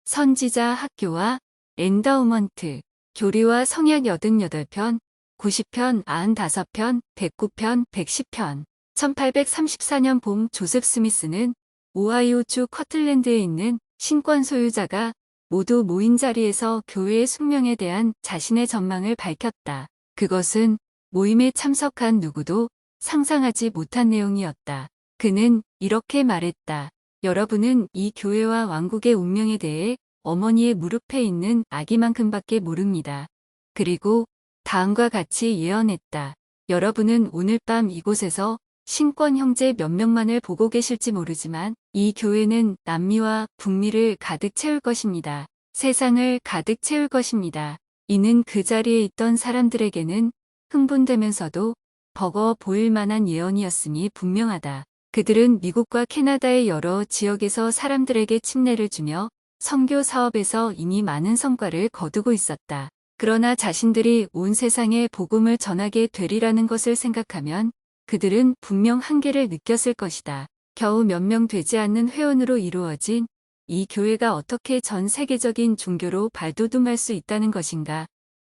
선지자 학교와 엔다우먼트, 교리와 성약 88편, 90편, 95편, 109편, 110편. 1834년 봄 조셉 스미스는 오하이오주 커틀랜드에 있는 신권 소유자가 모두 모인 자리에서 교회의 숙명에 대한 자신의 전망을 밝혔다. 그것은 모임에 참석한 누구도 상상하지 못한 내용이었다. 그는 이렇게 말했다. 여러분은 이 교회와 왕국의 운명에 대해 어머니의 무릎에 있는 아기만큼밖에 모릅니다. 그리고 다음과 같이 예언했다. 여러분은 오늘 밤 이곳에서 신권 형제 몇 명만을 보고 계실지 모르지만 이 교회는 남미와 북미를 가득 채울 것입니다. 세상을 가득 채울 것입니다. 이는 그 자리에 있던 사람들에게는 흥분되면서도 버거워 보일 만한 예언이었음이 분명하다. 그들은 미국과 캐나다의 여러 지역에서 사람들에게 침례를 주며 선교 사업에서 이미 많은 성과를 거두고 있었다. 그러나 자신들이 온 세상에 복음을 전하게 되리라는 것을 생각하면 그들은 분명 한계를 느꼈을 것이다. 겨우 몇 명 되지 않는 회원으로 이루어진 이 교회가 어떻게 전 세계적인 종교로 발돋움할 수 있다는 것인가?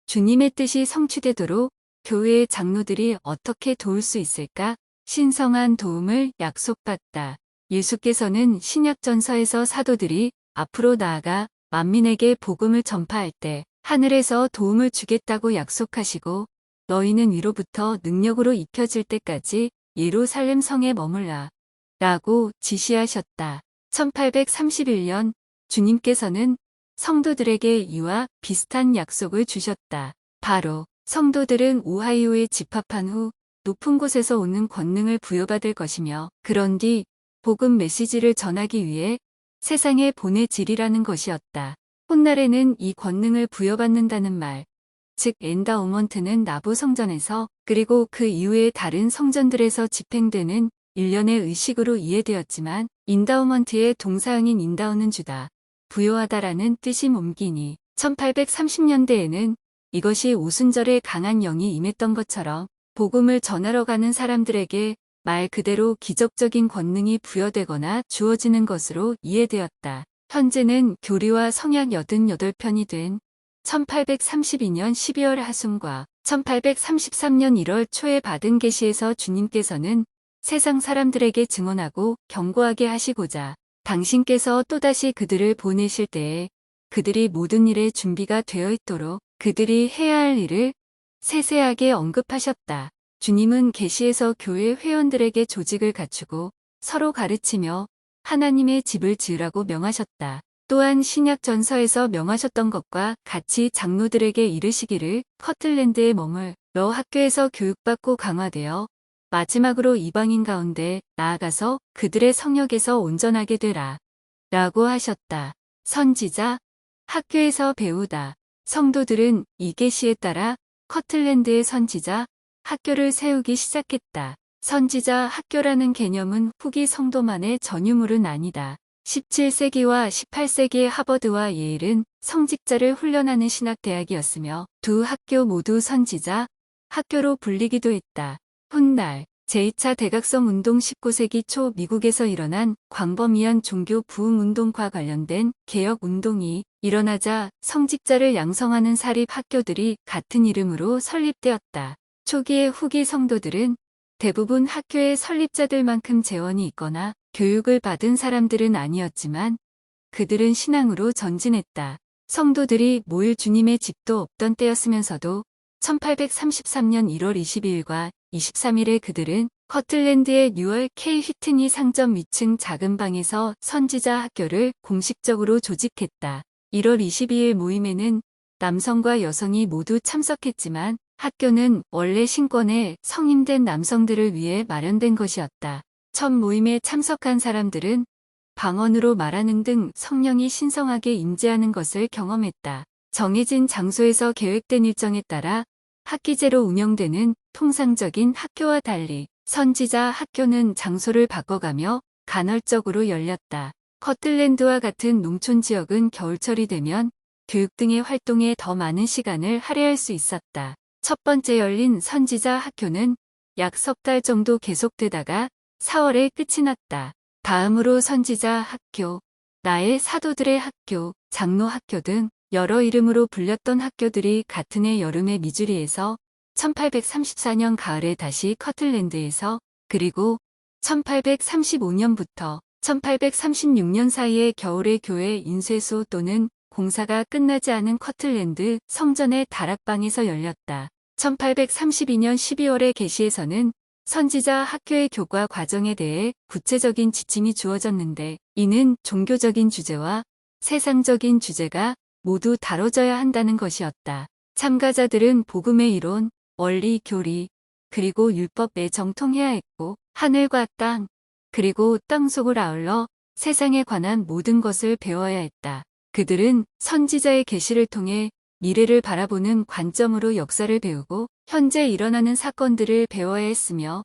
주님의 뜻이 성취되도록 교회의 장로들이 어떻게 도울 수 있을까? 신성한 도움을 약속받다. 예수께서는 신약전서에서 사도들이 앞으로 나아가 만민에게 복음을 전파할 때 하늘에서 도움을 주겠다고 약속하시고 너희는 위로부터 능력으로 입혀질 때까지 예루살렘 성에 머물라 라고 지시하셨다. 1831년 주님께서는 성도들에게 이와 비슷한 약속을 주셨다. 바로 성도들은 오하이오에 집합한 후 높은 곳에서 오는 권능을 부여받을 것이며 그런 뒤 복음 메시지를 전하기 위해 세상에 보내지리라는 것이었다. 훗날에는 이 권능을 부여받는다는 말, 즉 엔다우먼트는 나부 성전에서 그리고 그 이후의 다른 성전들에서 집행되는 일련의 의식으로 이해되었지만 인다우먼트의 동사형인 인다우는 주다, 부여하다라는 뜻이 옮기니 1830년대에는 이것이 오순절에 강한 영이 임했던 것처럼 복음을 전하러 가는 사람들에게 말 그대로 기적적인 권능이 부여되거나 주어지는 것으로 이해되었다. 현재는 교리와 성약 88편이 된 1832년 12월 하순과 1833년 1월 초에 받은 계시에서 주님께서는 세상 사람들에게 증언하고 경고하게 하시고자 당신께서 또다시 그들을 보내실 때에 그들이 모든 일에 준비가 되어 있도록 그들이 해야 할 일을 세세하게 언급하셨다. 주님은 계시에서 교회 회원들에게 조직을 갖추고 서로 가르치며 하나님의 집을 지으라고 명하셨다. 또한 신약전서에서 명하셨던 것과 같이 장로들에게 이르시기를 커틀랜드에 머물러 학교에서 교육받고 강화되어 마지막으로 이방인 가운데 나아가서 그들의 성역에서 온전하게 되라 라고 하셨다. 선지자, 학교에서 배우다. 성도들은 이 계시에 따라 커틀랜드의 선지자 학교를 세우기 시작했다. 선지자 학교라는 개념은 후기 성도만의 전유물은 아니다. 17세기와 18세기의 하버드와 예일은 성직자를 훈련하는 신학대학이었으며 두 학교 모두 선지자 학교로 불리기도 했다. 훗날 제2차 대각성 운동 19세기 초 미국에서 일어난 광범위한 종교 부흥 운동과 관련된 개혁 운동이 일어나자 성직자를 양성하는 사립 학교들이 같은 이름으로 설립되었다. 초기의 후기 성도들은 대부분 학교의 설립자들만큼 재원이 있거나 교육을 받은 사람들은 아니었지만 그들은 신앙으로 전진했다. 성도들이 모일 주님의 집도 없던 때였으면서도 1833년 1월 22일과 23일에 그들은 커틀랜드의 뉴얼 K 휘트니 상점 위층 작은 방에서 선지자 학교를 공식적으로 조직했다. 1월 22일 모임에는 남성과 여성이 모두 참석했지만 학교는 원래 신권에 성인된 남성들을 위해 마련된 것이었다. 첫 모임에 참석한 사람들은 방언으로 말하는 등 성령이 신성하게 임재하는 것을 경험했다. 정해진 장소에서 계획된 일정에 따라 학기제로 운영되는 통상적인 학교와 달리 선지자 학교는 장소를 바꿔가며 간헐적으로 열렸다. 커틀랜드와 같은 농촌 지역은 겨울철이 되면 교육 등의 활동에 더 많은 시간을 할애할 수 있었다. 첫 번째 열린 선지자 학교는 약 석 달 정도 계속되다가 4월에 끝이 났다. 다음으로 선지자 학교, 나의 사도들의 학교, 장로 학교 등 여러 이름으로 불렸던 학교들이 같은 해 여름에 미주리에서 1834년 가을에 다시 커틀랜드에서 그리고 1835년부터 1836년 사이에 겨울에 교회 인쇄소 또는 공사가 끝나지 않은 커틀랜드 성전의 다락방에서 열렸다. 1832년 12월의 게시에서는 선지자 학교의 교과 과정에 대해 구체적인 지침이 주어졌는데 이는 종교적인 주제와 세상적인 주제가 모두 다뤄져야 한다는 것이었다. 참가자들은 복음의 이론, 원리, 교리, 그리고 율법에 정통해야 했고 하늘과 땅, 그리고 땅 속을 아울러 세상에 관한 모든 것을 배워야 했다. 그들은 선지자의 계시를 통해 미래를 바라보는 관점으로 역사를 배우고 현재 일어나는 사건들을 배워야 했으며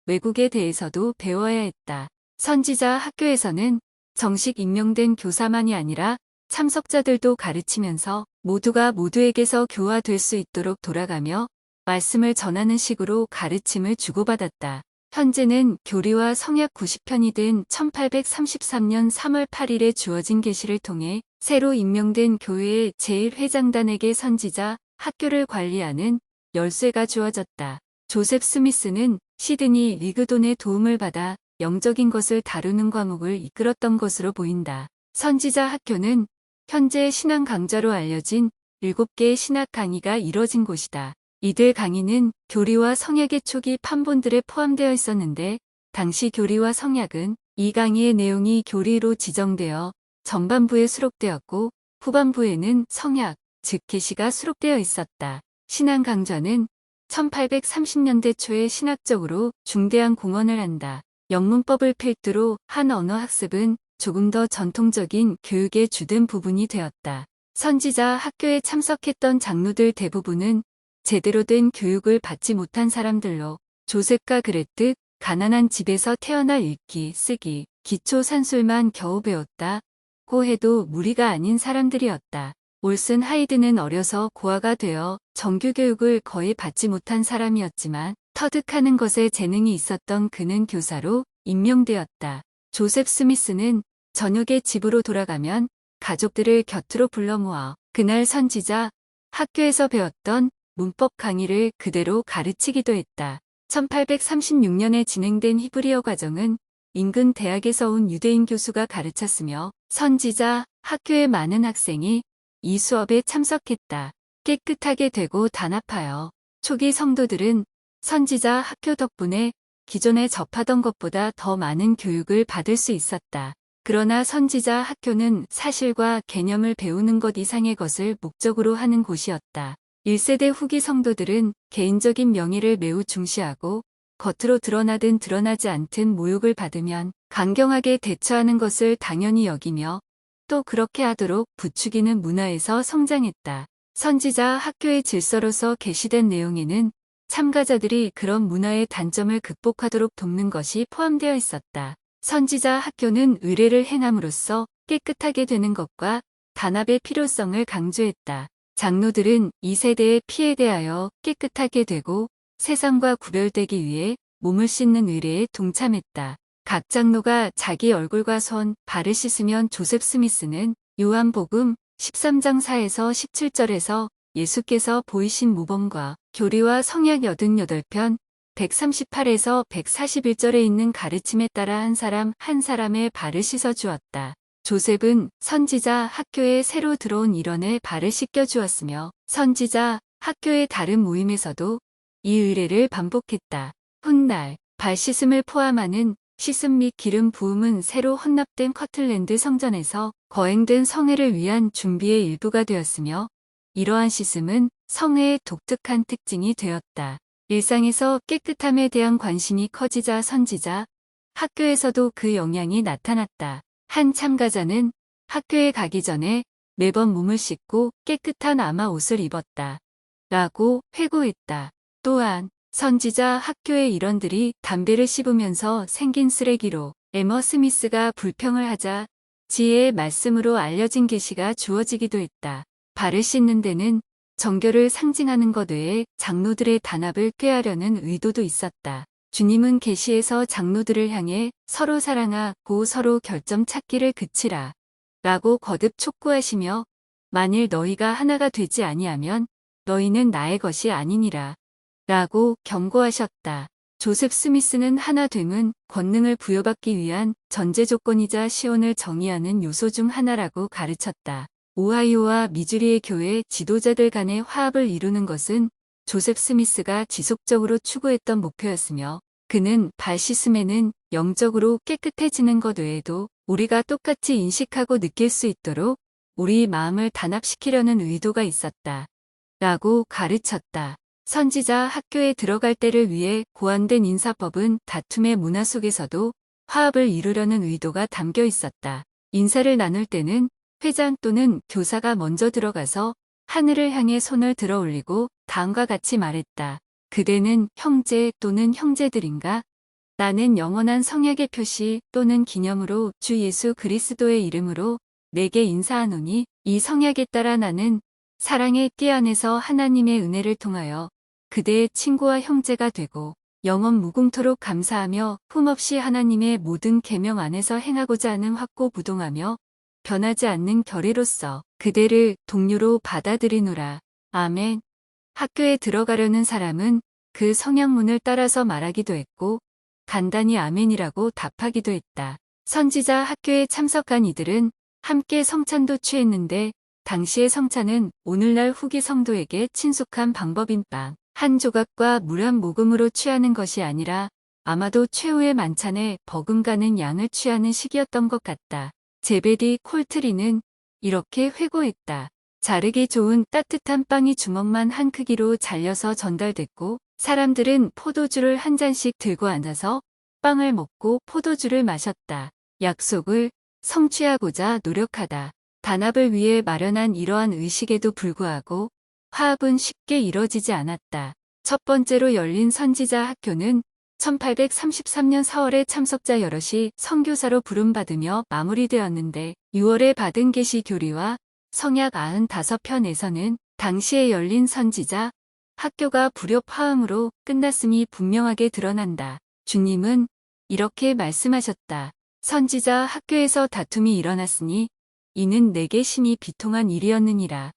외국에 대해서도 배워야 했다. 선지자 학교에서는 정식 임명된 교사만이 아니라 참석자들도 가르치면서 모두가 모두에게서 교화될 수 있도록 돌아가며 말씀을 전하는 식으로 가르침을 주고받았다. 현재는 교리와 성약 90편이 된 1833년 3월 8일에 주어진 계시를 통해 새로 임명된 교회의 제1회장단에게 선지자 학교를 관리하는 열쇠가 주어졌다. 조셉 스미스는 시드니 리그돈의 도움을 받아 영적인 것을 다루는 과목을 이끌었던 것으로 보인다. 선지자 학교는 현재 신앙 강좌로 알려진 7개의 신학 강의가 이뤄진 곳이다. 이들 강의는 교리와 성약의 초기 판본들에 포함되어 있었는데 당시 교리와 성약은 이 강의의 내용이 교리로 지정되어 전반부에 수록되었고 후반부에는 성약, 즉 계시가 수록되어 있었다. 신앙 강좌는 1830년대 초에 신학적으로 중대한 공헌을 한다. 영문법을 필두로 한 언어 학습은 조금 더 전통적인 교육의 주된 부분이 되었다. 선지자 학교에 참석했던 장로들 대부분은 제대로 된 교육을 받지 못한 사람들로 조셉과 그랬듯 가난한 집에서 태어나 읽기, 쓰기, 기초 산술만 겨우 배웠다고 해도 무리가 아닌 사람들이었다. 올슨 하이드는 어려서 고아가 되어 정규교육을 거의 받지 못한 사람이었지만 터득하는 것에 재능이 있었던 그는 교사로 임명되었다. 조셉 스미스는 저녁에 집으로 돌아가면 가족들을 곁으로 불러 모아 그날 선지자 학교에서 배웠던 문법 강의를 그대로 가르치기도 했다. 1836년에 진행된 히브리어 과정은 인근 대학에서 온 유대인 교수가 가르쳤으며 선지자 학교의 많은 학생이 이 수업에 참석했다. 깨끗하게 되고 단합하여 초기 성도들은 선지자 학교 덕분에 기존에 접하던 것보다 더 많은 교육을 받을 수 있었다. 그러나 선지자 학교는 사실과 개념을 배우는 것 이상의 것을 목적으로 하는 곳이었다. 1세대 후기 성도들은 개인적인 명예를 매우 중시하고 겉으로 드러나든 드러나지 않든 모욕을 받으면 강경하게 대처하는 것을 당연히 여기며 또 그렇게 하도록 부추기는 문화에서 성장했다. 선지자 학교의 질서로서 게시된 내용에는 참가자들이 그런 문화의 단점을 극복하도록 돕는 것이 포함되어 있었다. 선지자 학교는 의례를 행함으로써 깨끗하게 되는 것과 단합의 필요성을 강조했다. 장로들은 이 세대의 피에 대하여 깨끗하게 되고 세상과 구별되기 위해 몸을 씻는 의례에 동참했다. 각 장로가 자기 얼굴과 손, 발을 씻으면 조셉 스미스는 요한복음 13장 4에서 17절에서 예수께서 보이신 모범과 교리와 성약 88편 138에서 141절에 있는 가르침에 따라 한 사람 한 사람의 발을 씻어 주었다. 조셉은 선지자 학교에 새로 들어온 일원의 발을 씻겨 주었으며 선지자 학교의 다른 모임에서도 이 의례를 반복했다. 훗날 발 씻음을 포함하는 씻음 및 기름 부음은 새로 헌납된 커틀랜드 성전에서 거행된 성회를 위한 준비의 일부가 되었으며 이러한 씻음은 성회의 독특한 특징이 되었다. 일상에서 깨끗함에 대한 관심이 커지자 선지자 학교에서도 그 영향이 나타났다. 한 참가자는 학교에 가기 전에 매번 몸을 씻고 깨끗한 아마 옷을 입었다. 라고 회고했다. 또한 선지자 학교의 일원들이 담배를 씹으면서 생긴 쓰레기로 에머 스미스가 불평을 하자 지혜의 말씀으로 알려진 계시가 주어지기도 했다. 발을 씻는 데는 정결을 상징하는 것 외에 장로들의 단합을 꾀하려는 의도도 있었다. 주님은 계시에서 장로들을 향해 서로 사랑하고 서로 결점 찾기를 그치라. 라고 거듭 촉구하시며 만일 너희가 하나가 되지 아니하면 너희는 나의 것이 아니니라 라고 경고하셨다. 조셉 스미스는 하나됨은 권능을 부여받기 위한 전제 조건이자 시온을 정의하는 요소 중 하나라고 가르쳤다. 오하이오와 미주리의 교회 지도자들 간의 화합을 이루는 것은 조셉 스미스가 지속적으로 추구했던 목표였으며 그는 발시스맨은 영적으로 깨끗해지는 것 외에도 우리가 똑같이 인식하고 느낄 수 있도록 우리 마음을 단합시키려는 의도가 있었다. 라고 가르쳤다. 선지자 학교에 들어갈 때를 위해 고안된 인사법은 다툼의 문화 속에서도 화합을 이루려는 의도가 담겨 있었다. 인사를 나눌 때는 회장 또는 교사가 먼저 들어가서 하늘을 향해 손을 들어 올리고 다음과 같이 말했다. 그대는 형제 또는 형제들인가? 나는 영원한 성약의 표시 또는 기념으로 주 예수 그리스도의 이름으로 내게 인사하노니 이 성약에 따라 나는 사랑의 띠 안에서 하나님의 은혜를 통하여 그대의 친구와 형제가 되고 영원 무궁토록 감사하며 흠없이 하나님의 모든 계명 안에서 행하고자 하는 확고부동하며 변하지 않는 결의로서 그대를 동료로 받아들이노라. 아멘. 학교에 들어가려는 사람은 그 성향문을 따라서 말하기도 했고 간단히 아멘이라고 답하기도 했다. 선지자 학교에 참석한 이들은 함께 성찬도 취했는데 당시의 성찬은 오늘날 후기 성도에게 친숙한 방법인 빵 한 조각과 물 한 모금으로 취하는 것이 아니라 아마도 최후의 만찬에 버금가는 양을 취하는 시기였던 것 같다. 제베디 콜트리는 이렇게 회고했다. 자르기 좋은 따뜻한 빵이 주먹만 한 크기로 잘려서 전달됐고 사람들은 포도주를 한 잔씩 들고 앉아서 빵을 먹고 포도주를 마셨다. 약속을 성취하고자 노력하다. 단합을 위해 마련한 이러한 의식에도 불구하고 화합은 쉽게 이뤄지지 않았다. 첫 번째로 열린 선지자 학교는 1833년 4월에 참석자 여럿이 선교사로 부름받으며 마무리되었는데 6월에 받은 계시 교리와 성약 95편에서는 당시에 열린 선지자 학교가 불협화음으로 끝났음이 분명하게 드러난다. 주님은 이렇게 말씀하셨다. 선지자 학교에서 다툼이 일어났으니 이는 내게 심히 비통한 일이었느니라.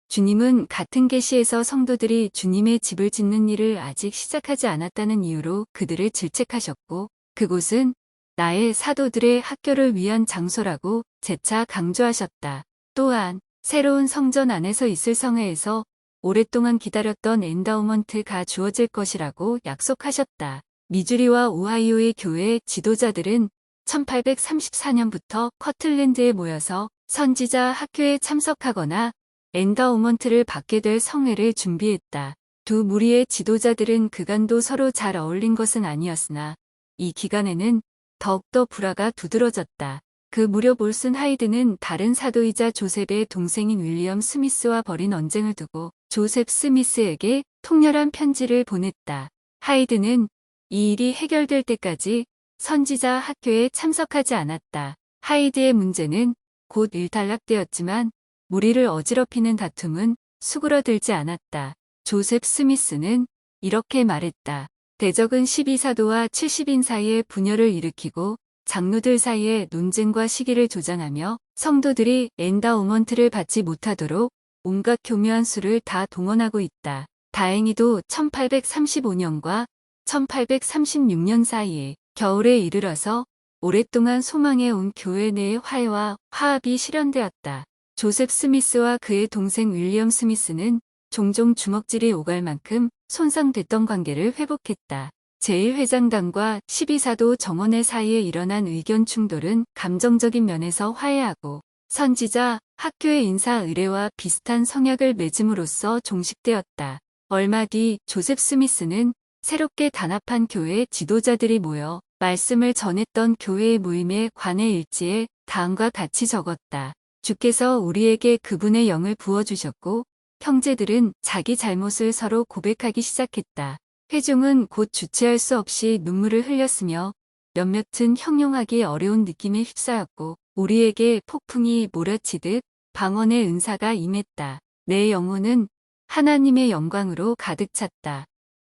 주님은 같은 계시에서 성도들이 주님의 집을 짓는 일을 아직 시작하지 않았다는 이유로 그들을 질책하셨고 그곳은 나의 사도들의 학교를 위한 장소라고 재차 강조하셨다. 또한 새로운 성전 안에서 있을 성회에서 오랫동안 기다렸던 엔다우먼트가 주어질 것이라고 약속하셨다. 미주리와 오하이오의 교회 지도자들은 1834년부터 커틀랜드에 모여서 선지자 학교에 참석하거나 엔다우먼트를 받게 될 성회를 준비했다. 두 무리의 지도자들은 그간도 서로 잘 어울린 것은 아니었으나 이 기간에는 더욱더 불화가 두드러졌다. 그 무렵 올슨 하이드는 다른 사도이자 조셉의 동생인 윌리엄 스미스와 벌인 언쟁을 두고 조셉 스미스에게 통렬한 편지를 보냈다. 하이드는 이 일이 해결될 때까지 선지자 학교에 참석하지 않았다. 하이드의 문제는 곧 일단락되었지만 무리를 어지럽히는 다툼은 수그러들지 않았다. 조셉 스미스는 이렇게 말했다. 대적은 12사도와 70인 사이에 분열을 일으키고 장로들 사이에 논쟁과 시기를 조장하며 성도들이 엔다우먼트를 받지 못하도록 온갖 교묘한 수를 다 동원하고 있다. 다행히도 1835년과 1836년 사이에 겨울에 이르러서 오랫동안 소망해온 교회 내의 화해와 화합이 실현되었다. 조셉 스미스와 그의 동생 윌리엄 스미스는 종종 주먹질이 오갈 만큼 손상됐던 관계를 회복했다. 제1회장단과 12사도 정원회 사이에 일어난 의견 충돌은 감정적인 면에서 화해하고 선지자 학교의 인사 의례와 비슷한 성약을 맺음으로써 종식되었다. 얼마 뒤 조셉 스미스는 새롭게 단합한 교회 지도자들이 모여 말씀을 전했던 교회의 모임에 관해 일지에 다음과 같이 적었다. 주께서 우리에게 그분의 영을 부어주셨고 형제들은 자기 잘못을 서로 고백하기 시작했다. 회중은 곧 주체할 수 없이 눈물을 흘렸으며 몇몇은 형용하기 어려운 느낌에 휩싸였고 우리에게 폭풍이 몰아치듯 방언의 은사가 임했다. 내 영혼은 하나님의 영광으로 가득 찼다.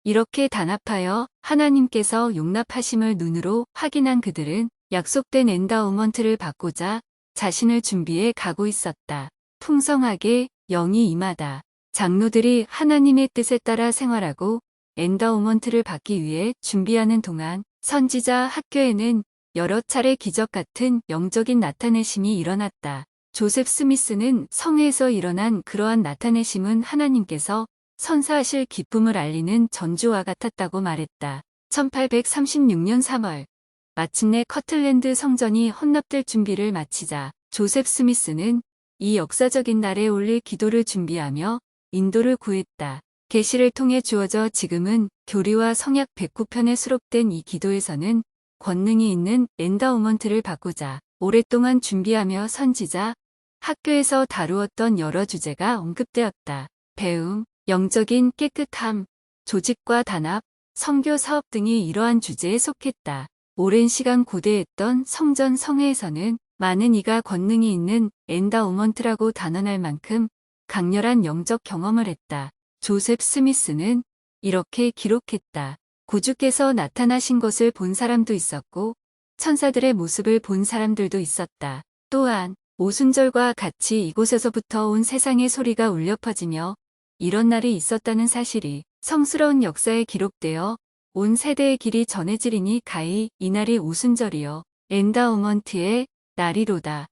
이렇게 단합하여 하나님께서 용납하심을 눈으로 확인한 그들은 약속된 엔다우먼트를 받고자 자신을 준비해 가고 있었다. 풍성하게 영이 임하다. 장로들이 하나님의 뜻에 따라 생활하고 엔다우먼트를 받기 위해 준비하는 동안 선지자 학교에는 여러 차례 기적 같은 영적인 나타내심이 일어났다. 조셉 스미스는 성회에서 일어난 그러한 나타내심은 하나님께서 선사하실 기쁨을 알리는 전주와 같았다고 말했다. 1836년 3월 마침내 커틀랜드 성전이 헌납될 준비를 마치자 조셉 스미스는 이 역사적인 날에 올릴 기도를 준비하며 인도를 구했다. 계시를 통해 주어져 지금은 교리와 성약 109편에 수록된 이 기도에서는 권능이 있는 엔다우먼트를 받고자 오랫동안 준비하며 선지자 학교에서 다루었던 여러 주제가 언급되었다. 배움, 영적인 깨끗함, 조직과 단합, 선교 사업 등이 이러한 주제에 속했다. 오랜 시간 고대했던 성전 성회에서는 많은 이가 권능이 있는 엔다우먼트라고 단언할 만큼 강렬한 영적 경험을 했다. 조셉 스미스는 이렇게 기록했다. 구주께서 나타나신 것을 본 사람도 있었고 천사들의 모습을 본 사람들도 있었다. 또한 오순절과 같이 이곳에서부터 온 세상의 소리가 울려 퍼지며 이런 날이 있었다는 사실이 성스러운 역사에 기록되어 온 세대의 길이 전해지리니 가히 이날이 오순절이요 엔다우먼트의 날이로다.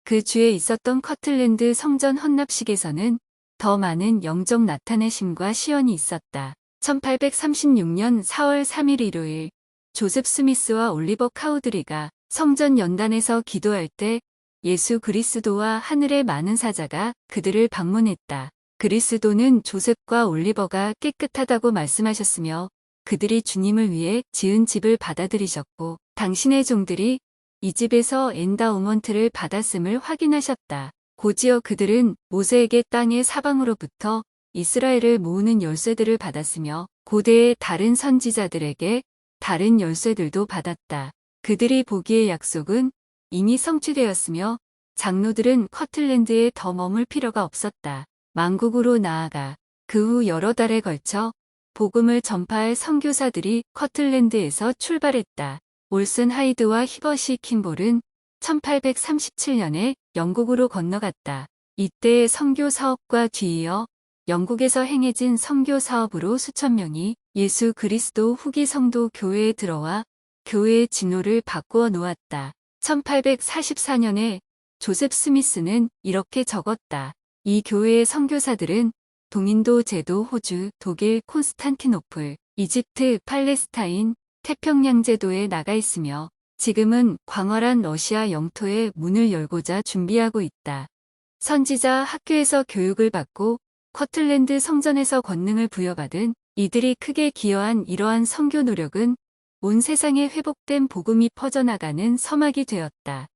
그 주에 있었던 커틀랜드 성전 헌납식에서는 더 많은 영적 나타내심과 시연이 있었다. 1836년 4월 3일 일요일 조셉 스미스와 올리버 카우드리가 성전 연단에서 기도할 때 예수 그리스도와 하늘의 많은 사자가 그들을 방문했다. 그리스도는 조셉과 올리버가 깨끗하다고 말씀하셨으며 그들이 주님을 위해 지은 집을 받아들이셨고 당신의 종들이 이 집에서 엔다우먼트를 받았음을 확인하셨다. 곧이어 그들은 모세에게 땅의 사방으로부터 이스라엘을 모으는 열쇠들을 받았으며 고대의 다른 선지자들에게 다른 열쇠들도 받았다. 그들이 보기에 약속은 이미 성취되었으며 장로들은 커틀랜드에 더 머물 필요가 없었다. 만국으로 나아가 그 후 여러 달에 걸쳐 복음을 전파할 선교사들이 커틀랜드에서 출발했다. 올슨 하이드와 히버시 킴볼은 1837년에 영국으로 건너갔다. 이때의 선교 사업과 뒤이어 영국에서 행해진 선교 사업으로 수천 명이 예수 그리스도 후기 성도 교회에 들어와 교회의 진로를 바꾸어 놓았다. 1844년에 조셉 스미스는 이렇게 적었다. 이 교회의 선교사들은 동인도 제도 호주, 독일, 콘스탄티노플, 이집트, 팔레스타인, 태평양 제도에 나가 있으며 지금은 광활한 러시아 영토에 문을 열고자 준비하고 있다. 선지자 학교에서 교육을 받고 커틀랜드 성전에서 권능을 부여받은 이들이 크게 기여한 이러한 선교 노력은 온 세상에 회복된 복음이 퍼져나가는 서막이 되었다.